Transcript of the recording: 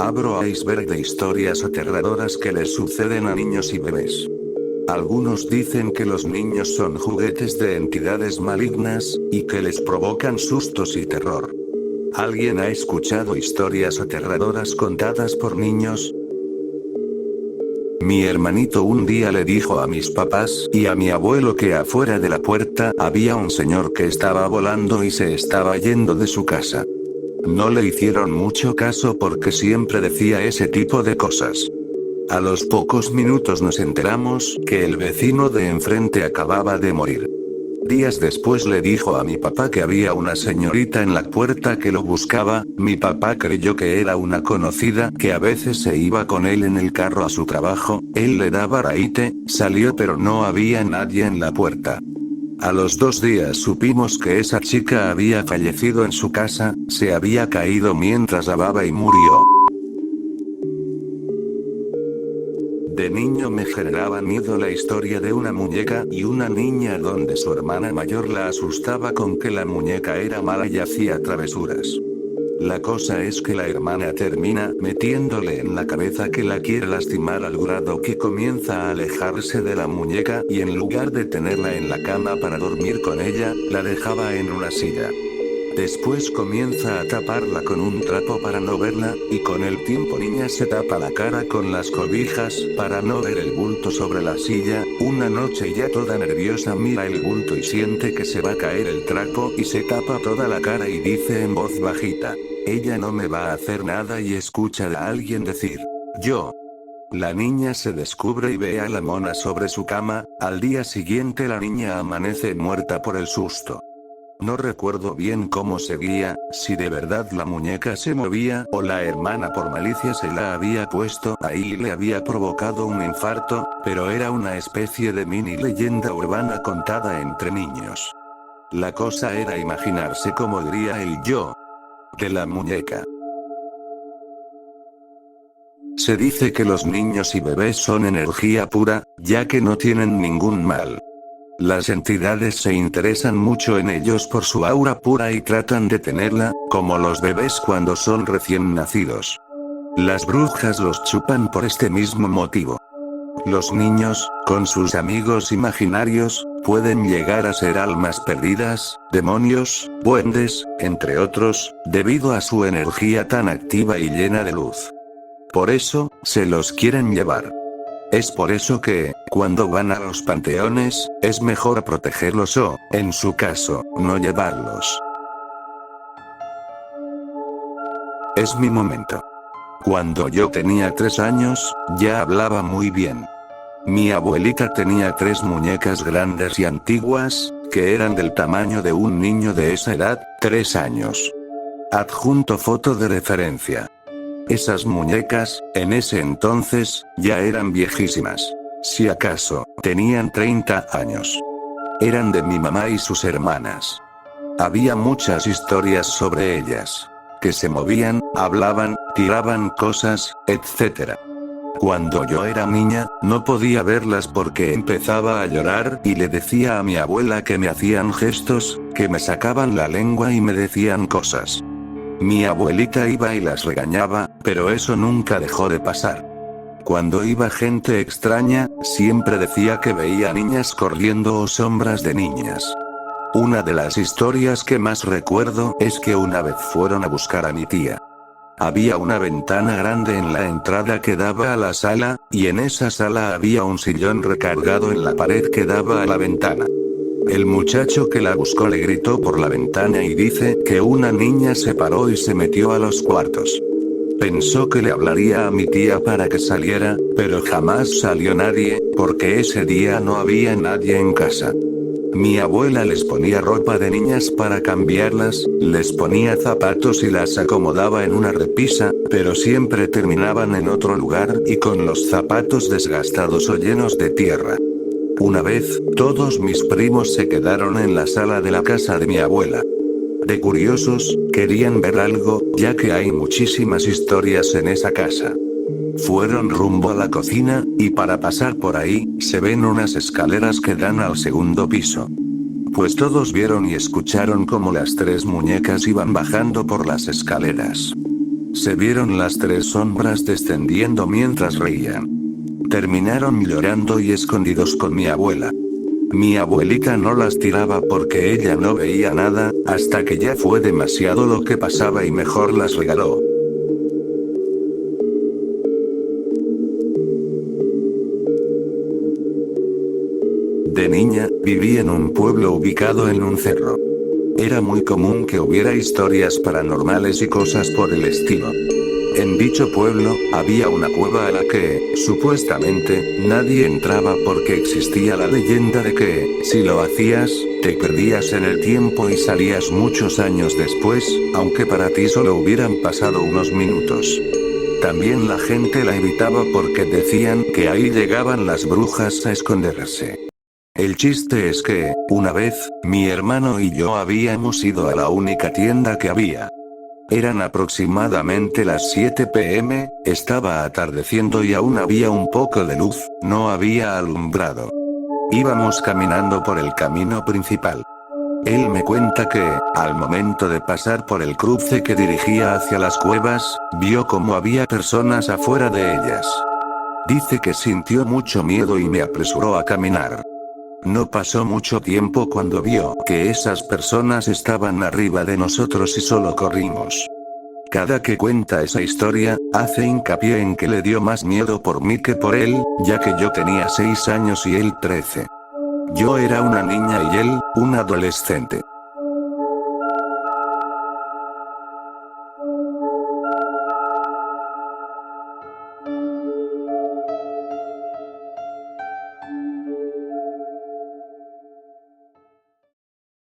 Abro iceberg de historias aterradoras que les suceden a niños y bebés. Algunos dicen que los niños son juguetes de entidades malignas, y que les provocan sustos y terror. ¿Alguien ha escuchado historias aterradoras contadas por niños? Mi hermanito un día le dijo a mis papás y a mi abuelo que afuera de la puerta había un señor que estaba volando y se estaba yendo de su casa. No le hicieron mucho caso porque siempre decía ese tipo de cosas. A los pocos minutos nos enteramos que el vecino de enfrente acababa de morir. Días después le dijo a mi papá que había una señorita en la puerta que lo buscaba. Mi papá creyó que era una conocida que a veces se iba con él en el carro a su trabajo. Él le daba raite, salió pero no había nadie en la puerta. A los 2 días supimos que esa chica había fallecido en su casa, se había caído mientras lavaba y murió. De niño me generaba miedo la historia de una muñeca y una niña donde su hermana mayor la asustaba con que la muñeca era mala y hacía travesuras. La cosa es que la hermana termina metiéndole en la cabeza que la quiere lastimar al grado que comienza a alejarse de la muñeca y en lugar de tenerla en la cama para dormir con ella, la dejaba en una silla. Después comienza a taparla con un trapo para no verla, y con el tiempo niña se tapa la cara con las cobijas para no ver el bulto sobre la silla. Una noche ya toda nerviosa mira el bulto y siente que se va a caer el trapo y se tapa toda la cara y dice en voz bajita: ella no me va a hacer nada, y escucha a alguien decir: yo. La niña se descubre y ve a la mona sobre su cama. Al día siguiente la niña amanece muerta por el susto. No recuerdo bien cómo seguía, si de verdad la muñeca se movía o la hermana por malicia se la había puesto ahí y le había provocado un infarto, pero era una especie de mini leyenda urbana contada entre niños. La cosa era imaginarse cómo diría el yo de la muñeca. Se dice que los niños y bebés son energía pura, ya que no tienen ningún mal. Las entidades se interesan mucho en ellos por su aura pura y tratan de tenerla, como los bebés cuando son recién nacidos. Las brujas los chupan por este mismo motivo. Los niños, con sus amigos imaginarios, pueden llegar a ser almas perdidas, demonios, duendes, entre otros, debido a su energía tan activa y llena de luz. Por eso, se los quieren llevar. Es por eso que, cuando van a los panteones, es mejor protegerlos o, en su caso, no llevarlos. Es mi momento. Cuando yo tenía 3 años, ya hablaba muy bien. Mi abuelita tenía 3 muñecas grandes y antiguas, que eran del tamaño de un niño de esa edad, 3 años. Adjunto foto de referencia. Esas muñecas, en ese entonces, ya eran viejísimas. Si acaso, tenían 30 años. Eran de mi mamá y sus hermanas. Había muchas historias sobre ellas. Que se movían, hablaban, tiraban cosas, etc. Cuando yo era niña, no podía verlas porque empezaba a llorar y le decía a mi abuela que me hacían gestos, que me sacaban la lengua y me decían cosas. Mi abuelita iba y las regañaba, pero eso nunca dejó de pasar. Cuando iba gente extraña, siempre decía que veía niñas corriendo o sombras de niñas. Una de las historias que más recuerdo es que una vez fueron a buscar a mi tía. Había una ventana grande en la entrada que daba a la sala, y en esa sala había un sillón recargado en la pared que daba a la ventana. El muchacho que la buscó le gritó por la ventana y dice que una niña se paró y se metió a los cuartos. Pensó que le hablaría a mi tía para que saliera, pero jamás salió nadie, porque ese día no había nadie en casa. Mi abuela les ponía ropa de niñas para cambiarlas, les ponía zapatos y las acomodaba en una repisa, pero siempre terminaban en otro lugar y con los zapatos desgastados o llenos de tierra. Una vez, todos mis primos se quedaron en la sala de la casa de mi abuela. De curiosos, querían ver algo, ya que hay muchísimas historias en esa casa. Fueron rumbo a la cocina, y para pasar por ahí, se ven unas escaleras que dan al segundo piso. Pues todos vieron y escucharon cómo las 3 muñecas iban bajando por las escaleras. Se vieron las tres sombras descendiendo mientras reían. Terminaron llorando y escondidos con mi abuela. Mi abuelita no las tiraba porque ella no veía nada, hasta que ya fue demasiado lo que pasaba y mejor las regaló. De niña, viví en un pueblo ubicado en un cerro. Era muy común que hubiera historias paranormales y cosas por el estilo. En dicho pueblo, había una cueva a la que, supuestamente, nadie entraba porque existía la leyenda de que, si lo hacías, te perdías en el tiempo y salías muchos años después, aunque para ti solo hubieran pasado unos minutos. También la gente la evitaba porque decían que ahí llegaban las brujas a esconderse. El chiste es que, una vez, mi hermano y yo habíamos ido a la única tienda que había. Eran aproximadamente las 7 p.m., estaba atardeciendo y aún había un poco de luz, no había alumbrado. Íbamos caminando por el camino principal. Él me cuenta que, al momento de pasar por el cruce que dirigía hacia las cuevas, vio como había personas afuera de ellas. Dice que sintió mucho miedo y me apresuró a caminar. No pasó mucho tiempo cuando vio que esas personas estaban arriba de nosotros y solo corrimos. Cada que cuenta esa historia, hace hincapié en que le dio más miedo por mí que por él, ya que yo tenía 6 años y él 13. Yo era una niña y él, un adolescente.